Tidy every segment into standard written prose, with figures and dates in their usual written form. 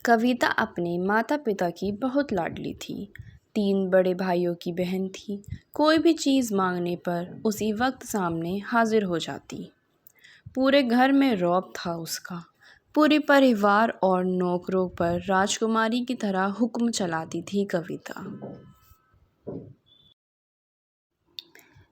कविता अपने माता पिता की बहुत लाडली थी। 3 बड़े भाइयों की बहन थी। कोई भी चीज़ मांगने पर उसी वक्त सामने हाजिर हो जाती। पूरे घर में रौब था उसका। पूरे परिवार और नौकरों पर राजकुमारी की तरह हुक्म चलाती थी कविता।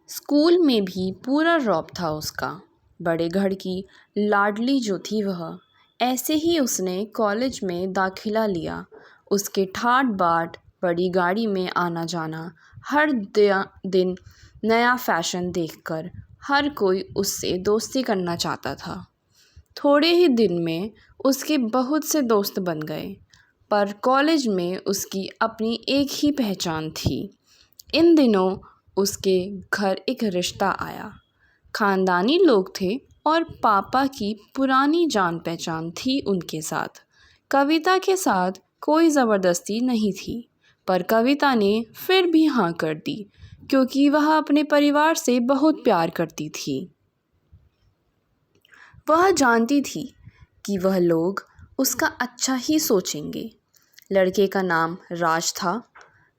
स्कूल में भी पूरा रौब था उसका। बड़े घर की लाडली जो थी वह, ऐसे ही उसने कॉलेज में दाखिला लिया। उसके ठाट बाट बड़ी गाड़ी में आना जाना, हर दिन नया फैशन देखकर हर कोई उससे दोस्ती करना चाहता था। थोड़े ही दिन में उसके बहुत से दोस्त बन गए, पर कॉलेज में उसकी अपनी एक ही पहचान थी। इन दिनों उसके घर एक रिश्ता आया। खानदानी लोग थे और पापा की पुरानी जान पहचान थी उनके साथ। कविता के साथ कोई ज़बरदस्ती नहीं थी, पर कविता ने फिर भी हाँ कर दी, क्योंकि वह अपने परिवार से बहुत प्यार करती थी। वह जानती थी कि वह लोग उसका अच्छा ही सोचेंगे। लड़के का नाम राज था।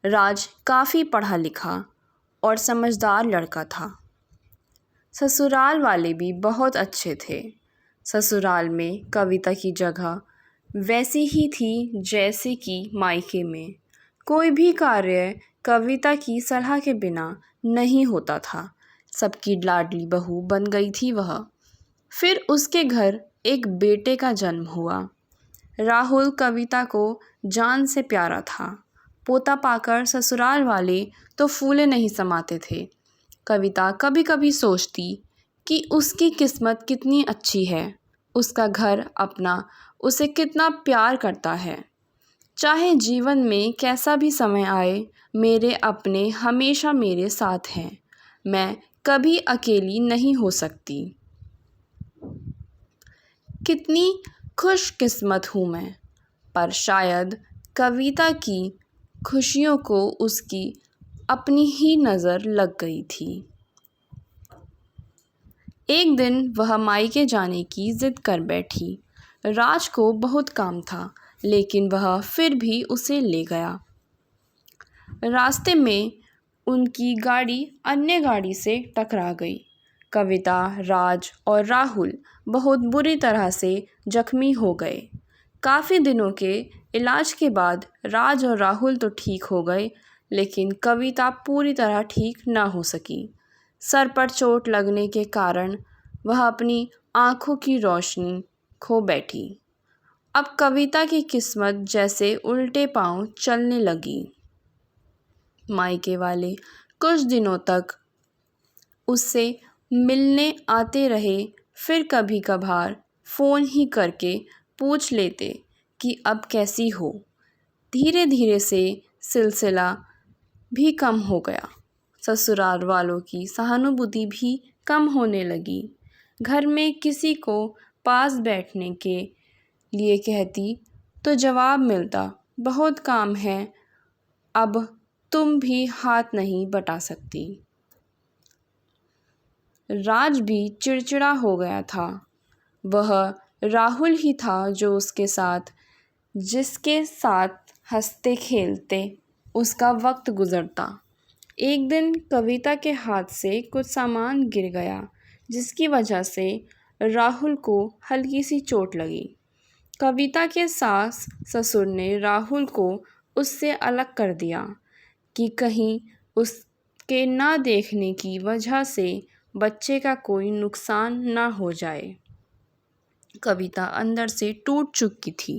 राज काफ़ी पढ़ा लिखा और समझदार लड़का था। ससुराल वाले भी बहुत अच्छे थे। ससुराल में कविता की जगह वैसी ही थी जैसे कि मायके में। कोई भी कार्य कविता की सलाह के बिना नहीं होता था। सबकी लाडली बहू बन गई थी वह। फिर उसके घर एक बेटे का जन्म हुआ। राहुल कविता को जान से प्यारा था। पोता पाकर ससुराल वाले तो फूले नहीं समाते थे। कविता कभी कभी सोचती कि उसकी किस्मत कितनी अच्छी है। उसका घर अपना उसे कितना प्यार करता है। चाहे जीवन में कैसा भी समय आए, मेरे अपने हमेशा मेरे साथ हैं। मैं कभी अकेली नहीं हो सकती। कितनी खुशकिस्मत हूँ मैं। पर शायद कविता की खुशियों को उसकी अपनी ही नज़र लग गई थी। एक दिन वह मायके जाने की ज़िद कर बैठी। राज को बहुत काम था, लेकिन वह फिर भी उसे ले गया। रास्ते में उनकी गाड़ी अन्य गाड़ी से टकरा गई। कविता, राज और राहुल बहुत बुरी तरह से जख्मी हो गए। काफ़ी दिनों के इलाज के बाद राज और राहुल तो ठीक हो गए, लेकिन कविता पूरी तरह ठीक ना हो सकी। सर पर चोट लगने के कारण वह अपनी आँखों की रोशनी खो बैठी। अब कविता की किस्मत जैसे उल्टे पांव चलने लगी। मायके वाले कुछ दिनों तक उससे मिलने आते रहे, फिर कभी कभार फ़ोन ही करके पूछ लेते कि अब कैसी हो। धीरे धीरे से सिलसिला भी कम हो गया। ससुराल वालों की सहानुभूति भी कम होने लगी। घर में किसी को पास बैठने के लिए कहती तो जवाब मिलता, बहुत काम है, अब तुम भी हाथ नहीं बटा सकती। राज भी चिड़चिड़ा हो गया था। वह राहुल ही था जो उसके साथ, जिसके साथ हंसते खेलते उसका वक्त गुजरता। एक दिन कविता के हाथ से कुछ सामान गिर गया, जिसकी वजह से राहुल को हल्की सी चोट लगी। कविता के सास ससुर ने राहुल को उससे अलग कर दिया कि कहीं उसके ना देखने की वजह से बच्चे का कोई नुकसान ना हो जाए। कविता अंदर से टूट चुकी थी।